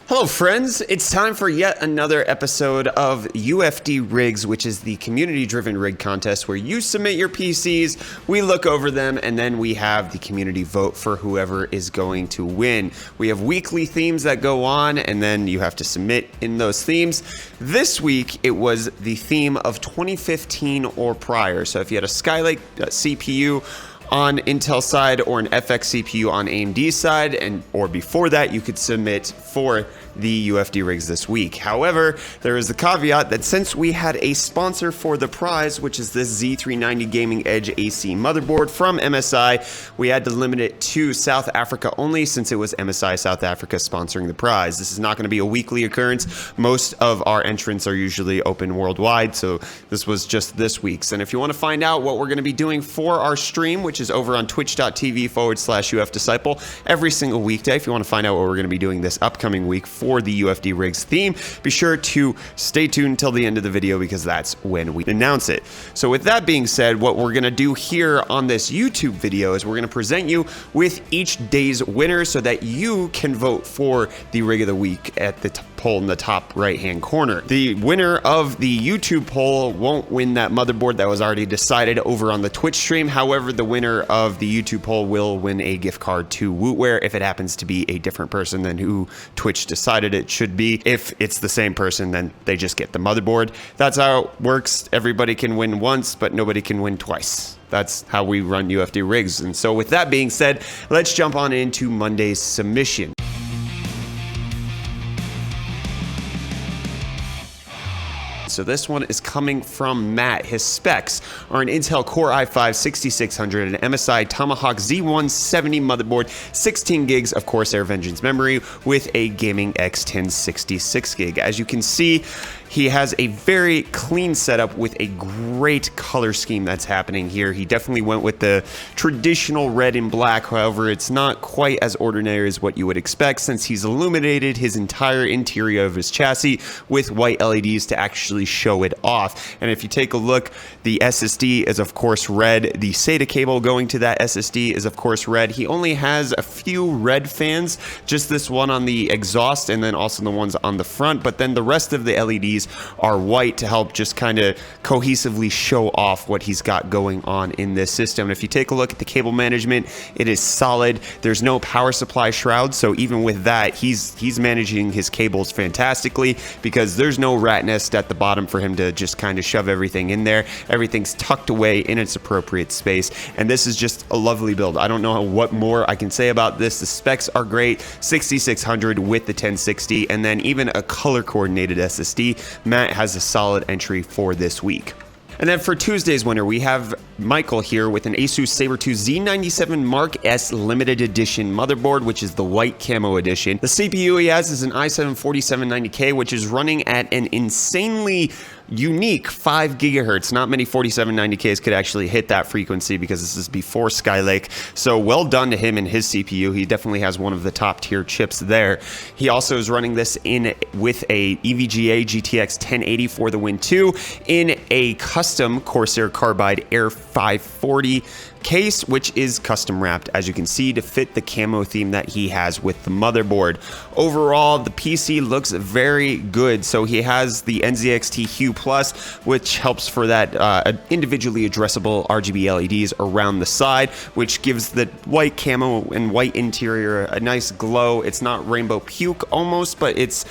Hello friends, it's time for yet another episode of UFD Rigs, which is the community-driven rig contest where you submit your PCs, we look over them, and then we have the community vote for whoever is going to win. We have weekly themes that go on, and then you have to submit in those themes. This week, it was the theme of 2015 or prior. So if you had a Skylake CPU on Intel side or an FX CPU on AMD side, or before that, you could submit for the UFD rigs this week. However, there is the caveat that since we had a sponsor for the prize, which is this Z390 Gaming Edge AC motherboard from MSI, we had to limit it to South Africa only since it was MSI South Africa sponsoring the prize. This is not going to be a weekly occurrence. Most of our entrants are usually open worldwide, so this was just this week's. And if you want to find out what we're going to be doing for our stream, which is over on twitch.tv/UFDisciple every single weekday, if you want to find out what we're going to be doing this upcoming week for the UFD Rigs theme, be sure to stay tuned until the end of the video because that's when we announce it. So with that being said, what we're going to do here on this YouTube video is we're going to present you with each day's winner so that you can vote for the rig of the week at the poll in the top right hand corner. The winner of the YouTube poll won't win that motherboard that was already decided over on the Twitch stream. However, the winner of the YouTube poll will win a gift card to Wootware if it happens to be a different person than who Twitch decided it should be. If it's the same person, then they just get the motherboard. That's how it works. Everybody can win once, but nobody can win twice. That's how we run UFD rigs. And so with that being said, let's jump on into Monday's submission. So this one is coming from Matt. His specs are an Intel Core i5-6600, an MSI Tomahawk Z170 motherboard, 16 gigs of Corsair Vengeance memory with a Gaming X1060 6GB. As you can see, he has a very clean setup with a great color scheme that's happening here. He definitely went with the traditional red and black. However, it's not quite as ordinary as what you would expect since he's illuminated his entire interior of his chassis with white LEDs to actually show it off. And if you take a look, the SSD is of course red. The SATA cable going to that SSD is of course red. He only has a few red fans, just this one on the exhaust and then also the ones on the front, but then the rest of the LEDs are white to help just kind of cohesively show off what he's got going on in this system. And if you take a look at the cable management, it is solid. There's no power supply shroud, so even with that, he's managing his cables fantastically because there's no rat nest at the bottom for him to just kind of shove everything in there. Everything's tucked away in its appropriate space, and this is just a lovely build. I don't know what more I can say about this. The specs are great. 6600 with the 1060, and then even a color coordinated SSD. Matt has a solid entry for this week. And then for Tuesday's winner, we have Michael here with an Asus Sabertooth Z97 Mark S limited edition motherboard, which is the white camo edition. The CPU he has is an i7-4790K, which is running at an insanely unique 5 gigahertz. Not many 4790Ks could actually hit that frequency because this is before Skylake. So well done to him and his CPU. He definitely has one of the top tier chips there. He also is running this in with a EVGA GTX 1080 for the Win 2 in a custom Corsair Carbide Air 540 case, which is custom wrapped, as you can see, to fit the camo theme that he has with the motherboard. Overall, the PC looks very good. So he has the NZXT Hue Plus, which helps for that individually addressable RGB LEDs around the side, which gives the white camo and white interior a nice glow. It's not rainbow puke almost, but it's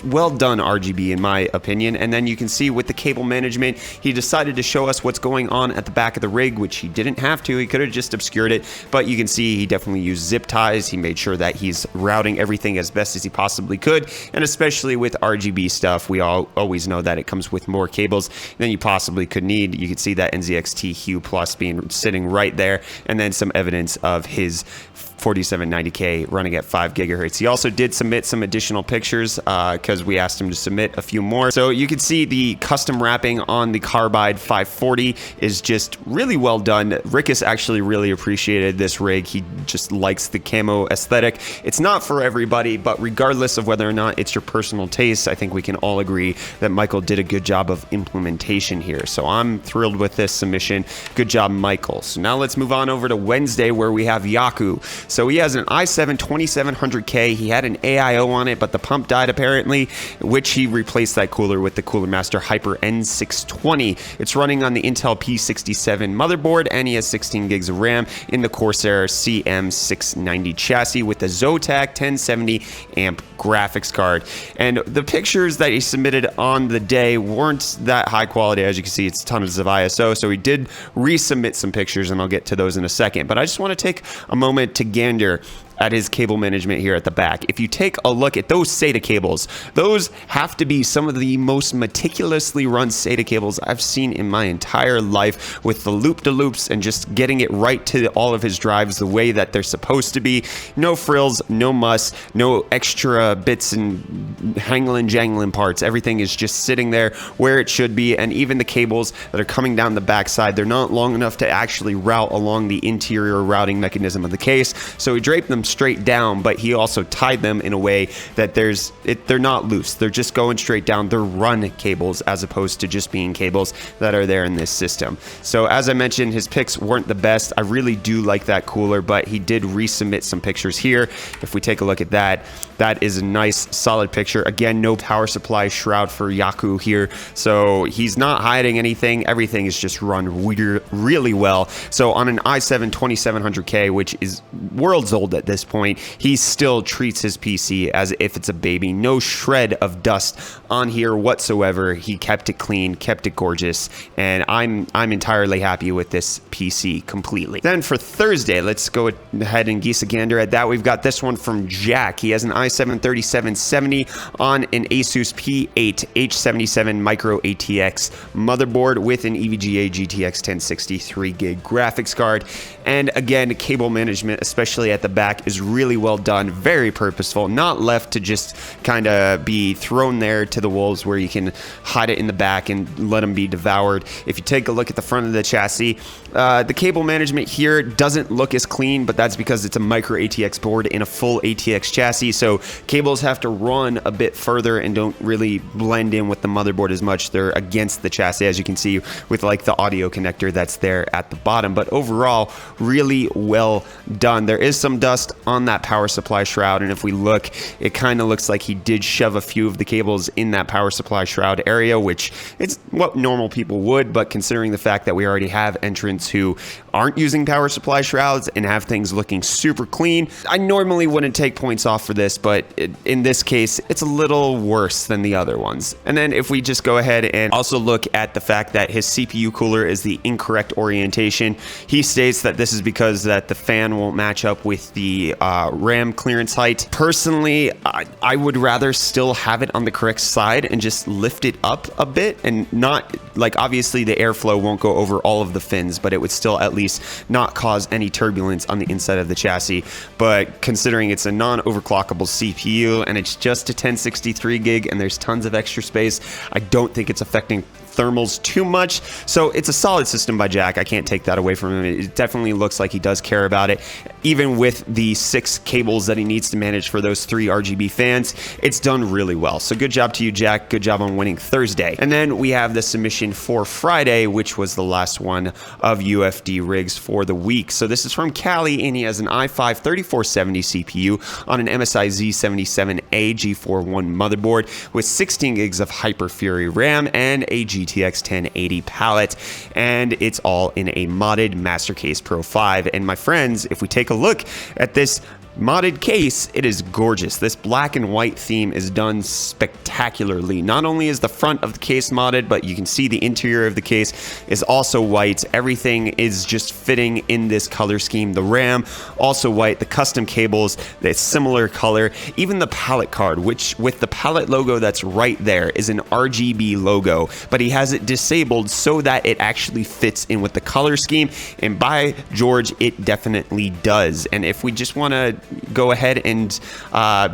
well done RGB in my opinion. And then you can see with the cable management, he decided to show us what's going on at the back of the rig, which he didn't have to. He could have just obscured it, but you can see he definitely used zip ties. He made sure that he's routing everything as best as he possibly could, and especially with RGB stuff, we always know that it comes with more cables than you possibly could need. You can see that NZXT Hue Plus sitting right there, and then some evidence of his 4790K running at 5 gigahertz. He also did submit some additional pictures because we asked him to submit a few more. So you can see the custom wrapping on the Carbide 540 is just really well done. Rikus actually really appreciated this rig. He just likes the camo aesthetic. It's not for everybody, but regardless of whether or not it's your personal taste, I think we can all agree that Michael did a good job of implementation here. So I'm thrilled with this submission. Good job, Michael. So now let's move on over to Wednesday, where we have Yaku. So he has an i7 2700K. He had an AIO on it, but the pump died apparently, which he replaced that cooler with the Cooler Master Hyper N620. It's running on the Intel P67 motherboard, and he has 16 gigs of RAM in the Corsair CM690 chassis with the Zotac 1070 amp graphics card. And the pictures that he submitted on the day weren't that high quality. As you can see, it's tons of ISO, so he did resubmit some pictures, and I'll get to those in a second. But I just want to take a moment to gander at his cable management here at the back. If you take a look at those SATA cables, those have to be some of the most meticulously run SATA cables I've seen in my entire life, with the loop-de-loops and just getting it right to all of his drives the way that they're supposed to be. No frills, no muss, no extra bits and hangling-jangling parts. Everything is just sitting there where it should be, and even the cables that are coming down the backside, they're not long enough to actually route along the interior routing mechanism of the case, so he draped them straight down, but he also tied them in a way that they're not loose. They're just going straight down. They're run cables as opposed to just being cables that are there in this system. So as I mentioned, his pics weren't the best. I really do like that cooler, but he did resubmit some pictures here. If we take a look at that, that is a nice solid picture. Again, no power supply shroud for Yaku here, so he's not hiding anything. Everything is just run really well. So on an i7 2700K, which is worlds old at this point, he still treats his PC as if it's a baby. No shred of dust on here whatsoever. He kept it clean, kept it gorgeous, and I'm entirely happy with this PC completely. Then for Thursday, let's go ahead and geese a gander at that. We've got this one from Jack. He has an i7 3770 on an Asus P8 H77 Micro ATX motherboard with an EVGA GTX 1060 3GB graphics card. And again, cable management, especially at the back, is really well done, very purposeful, not left to just kind of be thrown there to the wolves where you can hide it in the back and let them be devoured. If you take a look at the front of the chassis, the cable management here doesn't look as clean, but that's because it's a micro ATX board in a full ATX chassis, so cables have to run a bit further and don't really blend in with the motherboard as much. They're against the chassis, as you can see with like the audio connector that's there at the bottom, but overall really well done. There is some dust on that power supply shroud, and if we look, it kind of looks like he did shove a few of the cables in that power supply shroud area, which it's what normal people would, but considering the fact that we already have entrants who aren't using power supply shrouds and have things looking super clean, I normally wouldn't take points off for this, but in this case, it's a little worse than the other ones. And then if we just go ahead and also look at the fact that his CPU cooler is the incorrect orientation, he states that this is because that the fan won't match up with the RAM clearance height. Personally, I would rather still have it on the correct side and just lift it up a bit, and not, like, obviously the airflow won't go over all of the fins, but it would still at least not cause any turbulence on the inside of the chassis. But considering it's a non-overclockable CPU and it's just a 1063 gig and there's tons of extra space, I don't think it's affecting thermals too much. So it's a solid system by Jack. I can't take that away from him. It definitely looks like he does care about it. Even with the 6 cables that he needs to manage for those 3 RGB fans, it's done really well. So good job to you, Jack. Good job on winning Thursday. And then we have the submission for Friday, which was the last one of UFD rigs for the week. So this is from Cali, and he has an i5 3470 CPU on an MSI Z77A G41 motherboard with 16 gigs of Hyper Fury RAM and a GTX 1080 palette, and it's all in a modded Mastercase Pro 5. And my friends, if we take a look at this modded case, it is gorgeous. This black and white theme is done spectacularly. Not only is the front of the case modded, but you can see the interior of the case is also white. Everything is just fitting in this color scheme. The RAM also white, the custom cables, the similar color, even the palette card, which with the palette logo that's right there is an RGB logo, but he has it disabled so that it actually fits in with the color scheme, and by George, it definitely does. And if we just want to go ahead and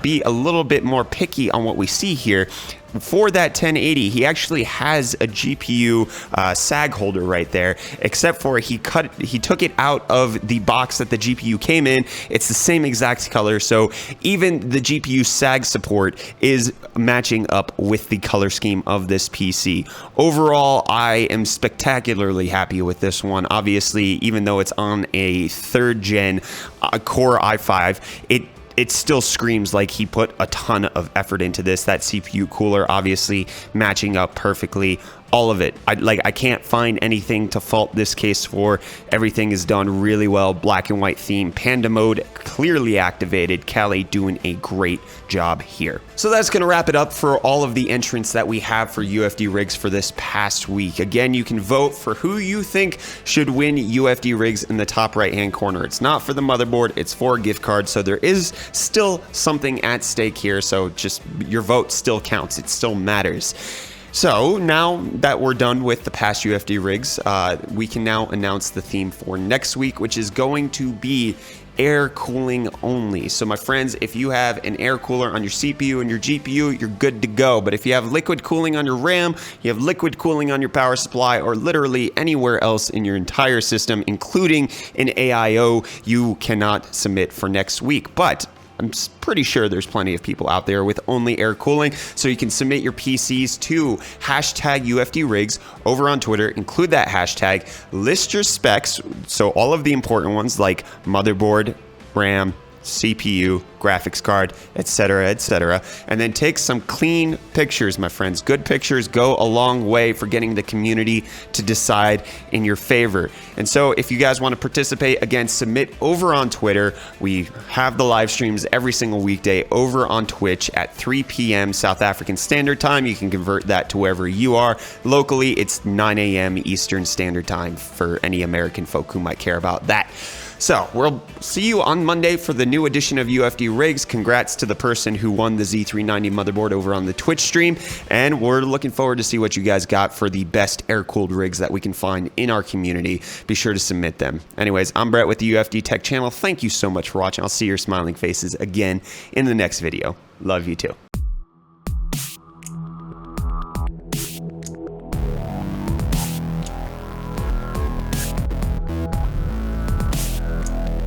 be a little bit more picky on what we see here, for that 1080, he actually has a GPU sag holder right there, except for he took it out of the box that the GPU came in. It's the same exact color, so even the GPU sag support is matching up with the color scheme of this PC. Overall, I am spectacularly happy with this one. Obviously, even though it's on a 3rd gen Core i5, it still screams like he put a ton of effort into this. That CPU cooler obviously matching up perfectly. All of it. I can't find anything to fault this case for. Everything is done really well. Black and white theme, panda mode clearly activated. Cali doing a great job here. So that's going to wrap it up for all of the entrants that we have for UFD rigs for this past week. Again, you can vote for who you think should win UFD rigs in the top right hand corner. It's not for the motherboard, it's for a gift card. So there is still something at stake here. So just your vote still counts. It still matters. So now that we're done with the past UFD rigs, we can now announce the theme for next week, which is going to be air cooling only. So my friends, if you have an air cooler on your CPU and your GPU, you're good to go. But if you have liquid cooling on your RAM, you have liquid cooling on your power supply, or literally anywhere else in your entire system, including an AIO, you cannot submit for next week. But I'm pretty sure there's plenty of people out there with only air cooling, so you can submit your PCs to #UFDRigs over on Twitter. Include that hashtag, list your specs, so all of the important ones like motherboard, RAM, CPU, graphics card, etc., and then take some clean pictures, my friends. Good pictures go a long way for getting the community to decide in your favor. And so if you guys want to participate, again, submit over on Twitter. We have the live streams every single weekday over on Twitch at 3 p.m. South African Standard Time. You can convert that to wherever you are. Locally, it's 9 a.m. Eastern Standard Time for any American folk who might care about that. So we'll see you on Monday for the new edition of UFD Rigs. Congrats to the person who won the Z390 motherboard over on the Twitch stream. And we're looking forward to see what you guys got for the best air-cooled rigs that we can find in our community. Be sure to submit them. Anyways, I'm Brett with the UFD Tech channel. Thank you so much for watching. I'll see your smiling faces again in the next video. Love you too.